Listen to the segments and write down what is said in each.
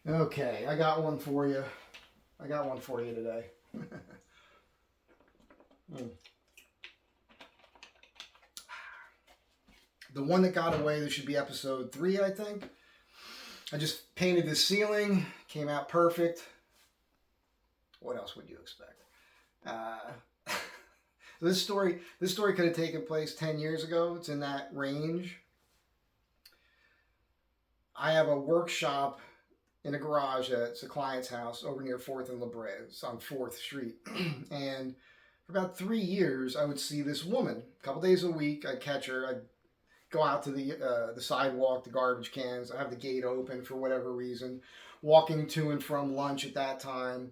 Okay, I got one for you. I got one for you today. Mm. The one that got away, this should be episode 3, I think. I just painted the ceiling, came out perfect. What else would you expect? Uh, this story could have taken place 10 years ago. It's in that range. I have a workshop in a garage that's a client's house over near 4th and La Brea. It's on 4th Street. And for about 3 years, I would see this woman. A couple days a week, I'd catch her. I'd go out to the sidewalk, the garbage cans. I have the gate open for whatever reason, walking to and from lunch at that time.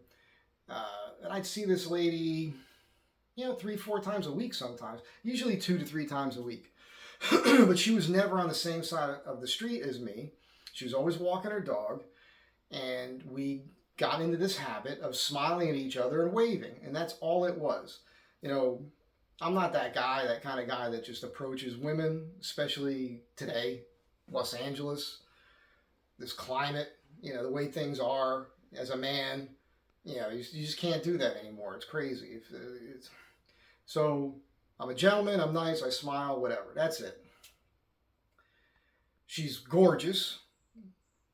And I'd see this lady, 3, 4 times a week sometimes, usually 2 to 3 times a week. But she was never on the same side of the street as me. She was always walking her dog, and we got into this habit of smiling at each other and waving, and that's all it was. You know, I'm not that kind of guy that just approaches women, especially today, Los Angeles, this climate, the way things are as a man, you just can't do that anymore. It's crazy. So I'm a gentleman, I'm nice, I smile, whatever. That's it. She's gorgeous,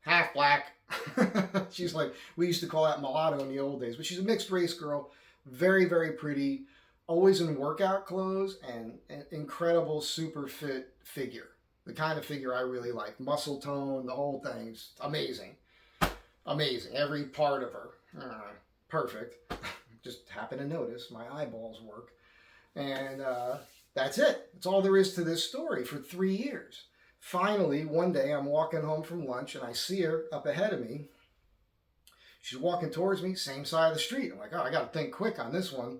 half black. She's like, we used to call that mulatto in the old days, but she's a mixed race girl, very, very pretty, always in workout clothes, and an incredible, super fit figure. The kind of figure I really like. Muscle tone, the whole thing's amazing. Amazing. Every part of her. Perfect. Just happen to notice my eyeballs work. And that's it. That's all there is to this story for 3 years. Finally, one day I'm walking home from lunch and I see her up ahead of me. She's walking towards me, same side of the street. I'm like, oh, I got to think quick on this one.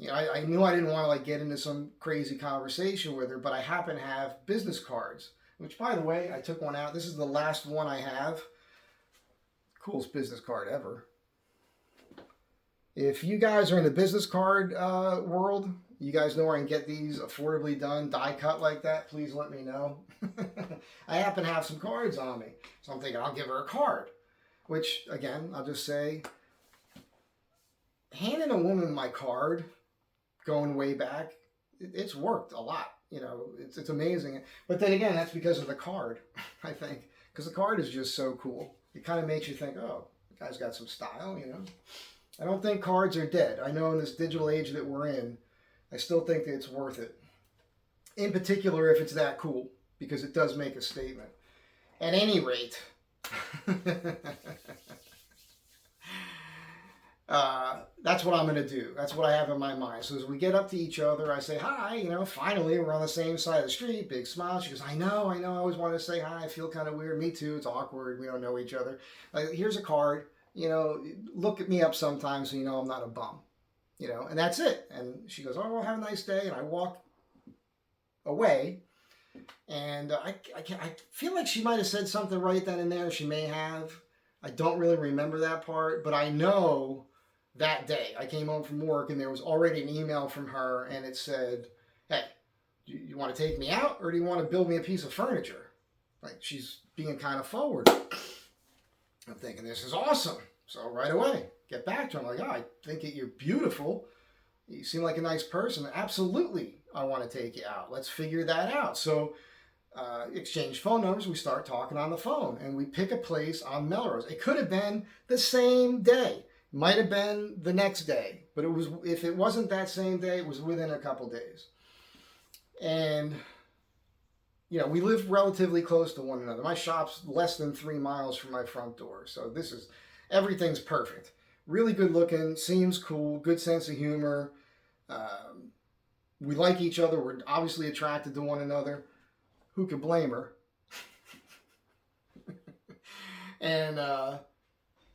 I knew I didn't want to get into some crazy conversation with her, but I happen to have business cards, which, by the way, I took one out. This is the last one I have. Coolest business card ever. If you guys are in the business card world, you guys know where I can get these affordably done, die cut like that, please let me know. I happen to have some cards on me, so I'm thinking I'll give her a card. Which, again, I'll just say, handing a woman my card, going way back, it's worked a lot. It's amazing. But then again, that's because of the card, I think. Because the card is just so cool. It kind of makes you think, oh, the guy's got some style, I don't think cards are dead. I know in this digital age that we're in, I still think that it's worth it. In particular, if it's that cool, because it does make a statement. At any rate, that's what I'm going to do. That's what I have in my mind. So as we get up to each other, I say, hi, finally, we're on the same side of the street. Big smile. She goes, I know, I always wanted to say hi. I feel kind of weird. Me too. It's awkward. We don't know each other. Here's a card. Look at me up sometime so you know I'm not a bum. And that's it. And she goes, oh, well, have a nice day. And I walk away. And I feel like she might have said something right then and there. She may have. I don't really remember that part. But I know that day I came home from work and there was already an email from her. And it said, hey, do you want to take me out or do you want to build me a piece of furniture? Like, she's being kind of forward. I'm thinking, this is awesome. So right away, get back to her. I'm like, oh, I think you're beautiful. You seem like a nice person. Absolutely, I want to take you out. Let's figure that out. So exchange phone numbers. We start talking on the phone. And we pick a place on Melrose. It could have been the same day. Might have been the next day. But if it wasn't that same day, it was within a couple days. And we live relatively close to one another. My shop's less than 3 miles from my front door. So everything's perfect. Really good looking, seems cool, good sense of humor. We like each other. We're obviously attracted to one another. Who could blame her? And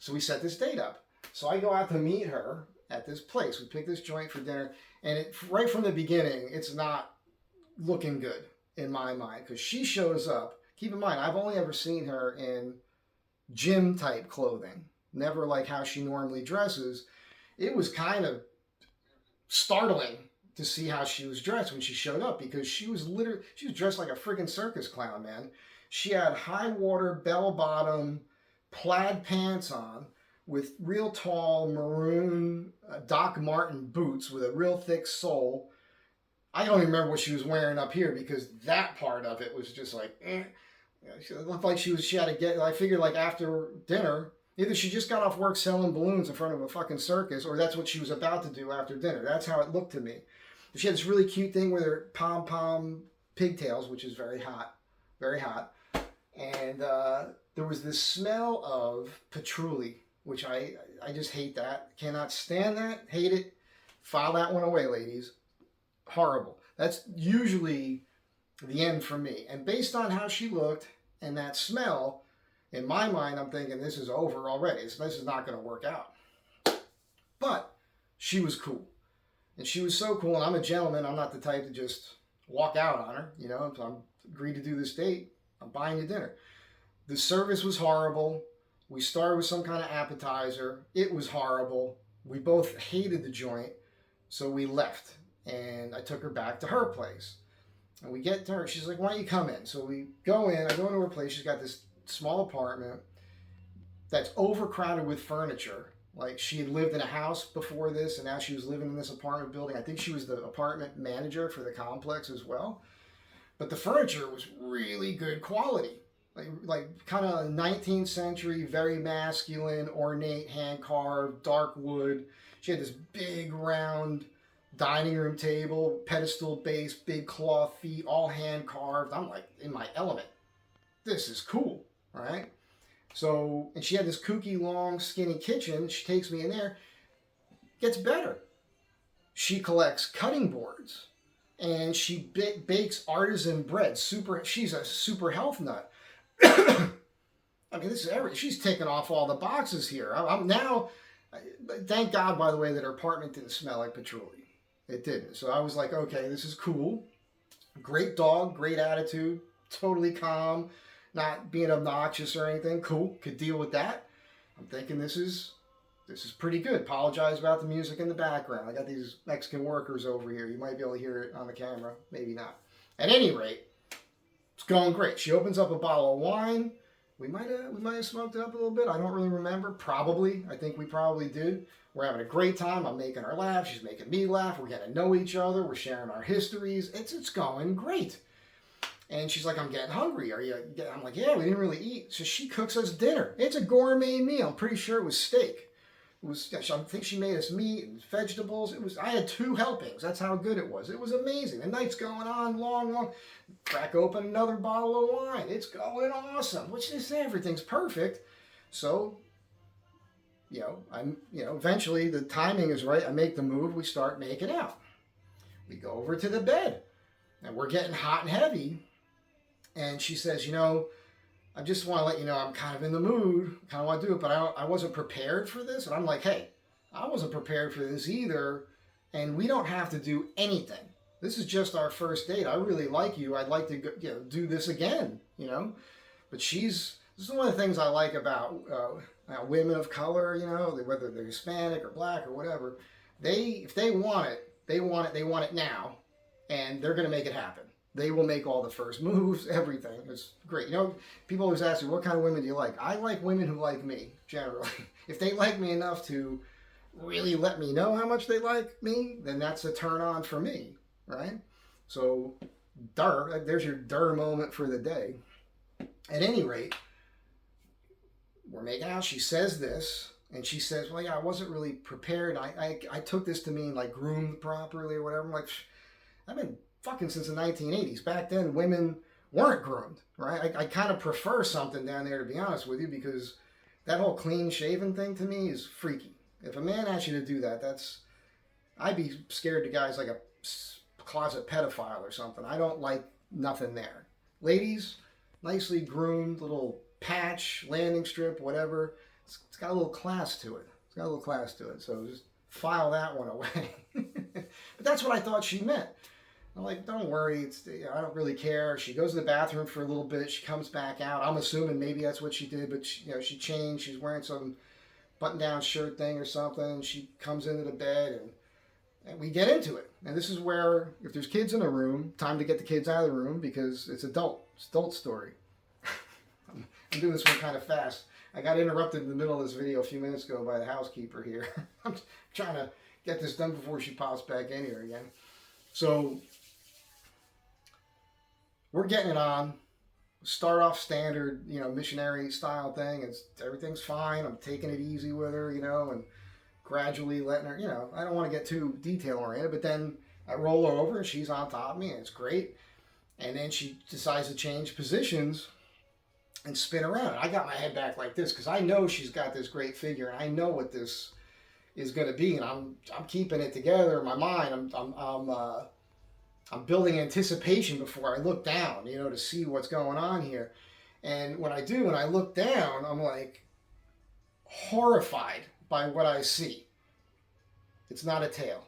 so we set this date up. So I go out to meet her at this place. We pick this joint for dinner. And right from the beginning, it's not looking good in my mind, because she shows up. Keep in mind, I've only ever seen her in gym type clothing, never like how she normally dresses. It was kind of startling to see how she was dressed when she showed up, because she was dressed like a freaking circus clown, man. She had high water bell bottom plaid pants on with real tall maroon Doc Marten boots with a real thick sole. I don't even remember what she was wearing up here because that part of it was just like, eh. She looked like she had to get. I figured like after dinner, either she just got off work selling balloons in front of a fucking circus, or that's what she was about to do after dinner. That's how it looked to me. She had this really cute thing with her pom pom pigtails, which is very hot, very hot, and there was this smell of patchouli, which I just hate that. Cannot stand that. Hate it. File that one away, ladies. Horrible. That's usually the end for me. And based on how she looked and that smell, in my mind, I'm thinking this is over already. So this is not going to work out. But she was cool. And she was so cool. And I'm a gentleman. I'm not the type to just walk out on her. You know, if I'm agreed to do this date, I'm buying you dinner. The service was horrible. We started with some kind of appetizer. It was horrible. We both hated the joint. So we left. And I took her back to her place. And we get to her. She's like, why don't you come in? So we go in. I go into her place. She's got this small apartment that's overcrowded with furniture. Like she had lived in a house before this, and now she was living in this apartment building. I think she was the apartment manager for the complex as well. But the furniture was really good quality. Like kind of 19th century, very masculine, ornate, hand-carved, dark wood. She had this big, round dining room table, pedestal base, big cloth feet, all hand carved. I'm like in my element. This is cool, right? So, and she had this kooky, long, skinny kitchen. She takes me in there. Gets better. She collects cutting boards, and she bakes artisan bread. She's a super health nut. I mean, this is everything. She's taking off all the boxes here. I'm now. Thank God, by the way, that her apartment didn't smell like patchouli. It didn't. So I was like, okay, this is cool. Great dog, great attitude, totally calm, not being obnoxious or anything. Cool, could deal with that. I'm thinking this is pretty good. Apologize about the music in the background. I got these Mexican workers over here. You might be able to hear it on the camera, maybe not. At any rate, it's going great. She opens up a bottle of wine. We might have smoked it up a little bit. I don't really remember. Probably. I think we probably did. We're having a great time. I'm making her laugh. She's making me laugh. We're getting to know each other. We're sharing our histories. It's going great. And she's like, I'm getting hungry. I'm like, yeah, we didn't really eat. So she cooks us dinner. It's a gourmet meal. I'm pretty sure it was steak. I think she made us meat and vegetables. I had 2 helpings. That's how good it was. It was amazing. The night's going on long. Crack open another bottle of wine. It's going awesome. Which is everything's perfect. So, eventually the timing is right. I make the move. We start making out. We go over to the bed, and we're getting hot and heavy. And she says, I just want to let you know I'm kind of in the mood, kind of want to do it, but I wasn't prepared for this. And I'm like, hey, I wasn't prepared for this either, and we don't have to do anything. This is just our first date. I really like you. I'd like to do this again, But this is one of the things I like about women of color, whether they're Hispanic or black or whatever. If they want it, they want it now, and they're going to make it happen. They will make all the first moves, everything. It's great. People always ask me, what kind of women do you like? I like women who like me, generally. If they like me enough to really let me know how much they like me, then that's a turn on for me, right? So, there's your moment for the day. At any rate, we're making out. She says this, and she says, well, yeah, I wasn't really prepared. I took this to mean like groomed properly or whatever. I'm like, I've been fucking since the 1980s. Back then, women weren't groomed, right? I kind of prefer something down there, to be honest with you, because that whole clean shaven thing to me is freaky. If a man asks you to do that, I'd be scared to guys like a closet pedophile or something. I don't like nothing there. Ladies, nicely groomed, little patch, landing strip, whatever. It's got a little class to it. So just file that one away. But that's what I thought she meant. I'm like, don't worry, I don't really care. She goes to the bathroom for a little bit. She comes back out. I'm assuming maybe that's what she did, but she changed. She's wearing some button-down shirt thing or something. She comes into the bed, and we get into it. And this is where, if there's kids in the room, time to get the kids out of the room because it's adult story. I'm doing this one kind of fast. I got interrupted in the middle of this video a few minutes ago by the housekeeper here. I'm trying to get this done before she pops back in here again. So we're getting it on. Start off standard, missionary style thing. Everything's fine. I'm taking it easy with her, and gradually letting her, I don't want to get too detail oriented, but then I roll over and she's on top of me and it's great. And then she decides to change positions and spin around. I got my head back like this because I know she's got this great figure and I know what this is going to be, and I'm keeping it together in my mind. I'm building anticipation before I look down, to see what's going on here. And when I look down, I'm like horrified by what I see. It's not a tail.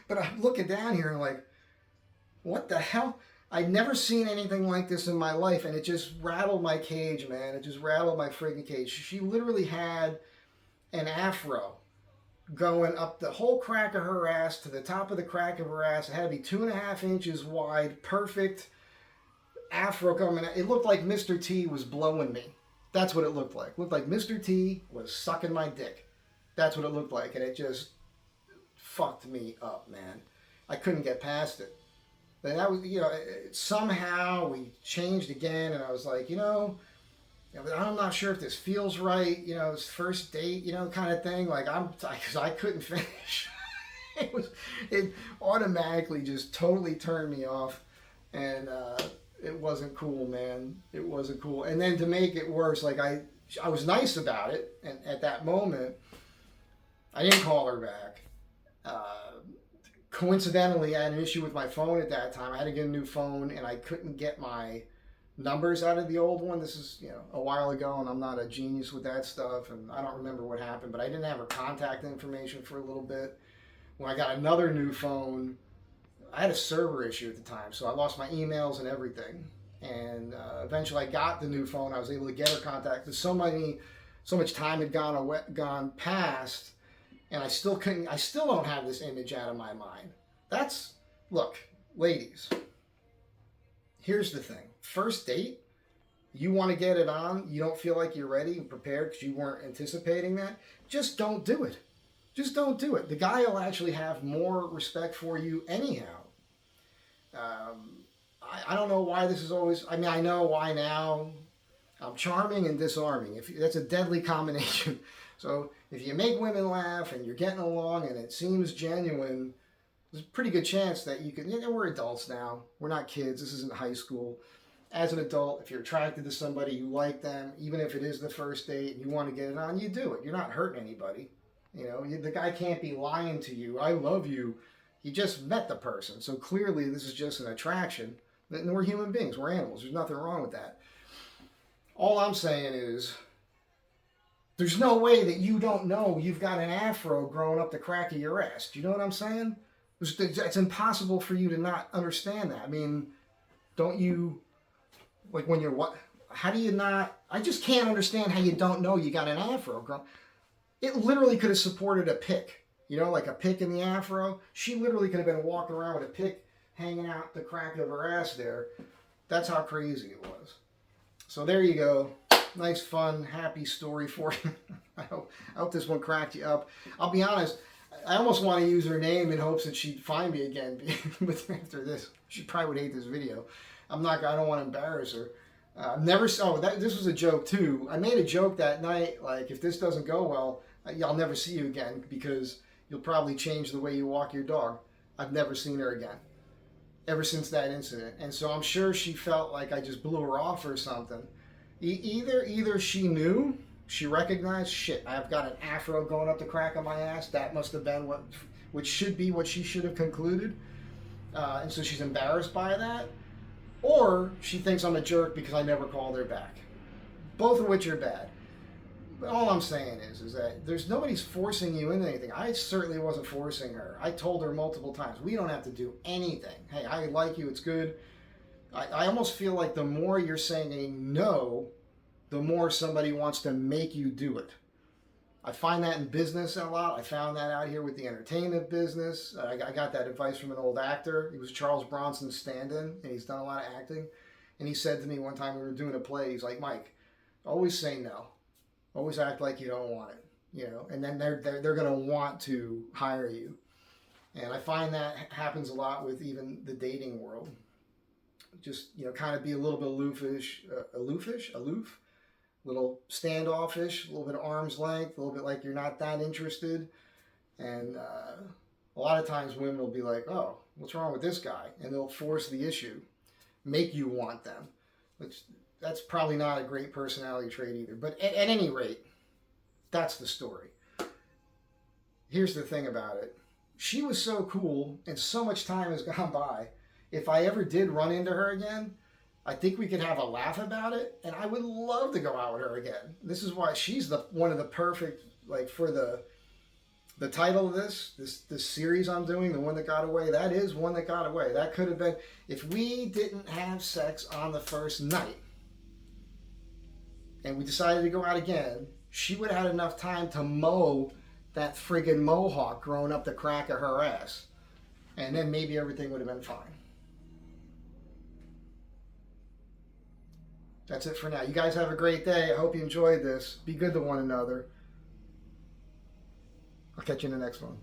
But I'm looking down here and like, what the hell? I'd never seen anything like this in my life, and it just rattled my cage, man. It just rattled my friggin' cage. She literally had an afro going up the whole crack of her ass to the top of the crack of her ass. It had to be 2.5 inches wide, perfect afro coming out. It looked like Mr. T was blowing me. That's what it looked like. It looked like Mr. T was sucking my dick. That's what it looked like, and it just fucked me up, man. I couldn't get past it. Then that was, somehow we changed again, and I was like, I'm not sure if this feels right, it's first date, kind of thing. Like because I couldn't finish. It automatically just totally turned me off, and it wasn't cool, man. It wasn't cool. And then to make it worse, like I was nice about it, and at that moment, I didn't call her back. Coincidentally, I had an issue with my phone at that time. I had to get a new phone, and I couldn't get my numbers out of the old one. This is, a while ago, and I'm not a genius with that stuff, and I don't remember what happened, but I didn't have her contact information for a little bit. When I got another new phone, I had a server issue at the time, so I lost my emails and everything. And eventually I got the new phone. I was able to get her contact, but so much time had gone past, and I still don't have this image out of my mind. Look, ladies, here's the thing. First date, you want to get it on, you don't feel like you're ready and prepared because you weren't anticipating that, just don't do it. Just don't do it. The guy will actually have more respect for you anyhow. I don't know why this is always, I know why now. I'm charming and disarming. That's a deadly combination. So if you make women laugh and you're getting along and it seems genuine, there's a pretty good chance that you can, we're adults now. We're not kids. This isn't high school. As an adult, if you're attracted to somebody, you like them, even if it is the first date and you want to get it on, you do it. You're not hurting anybody. The guy can't be lying to you. I love you. You just met the person. So clearly this is just an attraction. And we're human beings. We're animals. There's nothing wrong with that. All I'm saying is there's no way that you don't know you've got an afro growing up the crack of your ass. Do you know what I'm saying? It's impossible for you to not understand that. Don't you, like when you're what? How do you not? I just can't understand how you don't know you got an afro. It literally could have supported a pick, like a pick in the afro. She literally could have been walking around with a pick hanging out the crack of her ass there. That's how crazy it was. So there you go. Nice, fun, happy story for you. I hope this one cracked you up. I'll be honest, I almost want to use her name in hopes that she'd find me again. But after this, she probably would hate this video. I don't want to embarrass her. This was a joke too. I made a joke that night, like, if this doesn't go well, I'll never see you again because you'll probably change the way you walk your dog. I've never seen her again ever since that incident. And so I'm sure she felt like I just blew her off or something. Either she knew, she recognized, shit, I've got an afro going up the crack of my ass. That must have been which should be what she should have concluded. And so she's embarrassed by that. Or she thinks I'm a jerk because I never called her back. Both of which are bad. But all I'm saying is that nobody's forcing you into anything. I certainly wasn't forcing her. I told her multiple times, we don't have to do anything. Hey, I like you, it's good. I almost feel like the more you're saying no, the more somebody wants to make you do it. I find that in business a lot. I found that out here with the entertainment business. I got that advice from an old actor. He was Charles Bronson's stand-in, and he's done a lot of acting. And he said to me one time we were doing a play, he's like, Mike, always say no. Always act like you don't want it, you know, and then they're going to want to hire you. And I find that happens a lot with even the dating world. Just, you know, kind of be a little bit aloof, a little standoffish, a little bit of arm's length, a little bit like you're not that interested. And a lot of times women will be like, oh, what's wrong with this guy? And they'll force the issue, make you want them, which that's probably not a great personality trait either. But at any rate, that's the story. Here's the thing about it. She was so cool, and so much time has gone by. If I ever did run into her again, I think we could have a laugh about it, and I would love to go out with her again. This is why she's one of the perfect, like, for the title of this series I'm doing, The One That Got Away. That is One That Got Away. That could have been, if we didn't have sex on the first night, and we decided to go out again, she would have had enough time to mow that friggin' mohawk growing up the crack of her ass. And then maybe everything would have been fine. That's it for now. You guys have a great day. I hope you enjoyed this. Be good to one another. I'll catch you in the next one.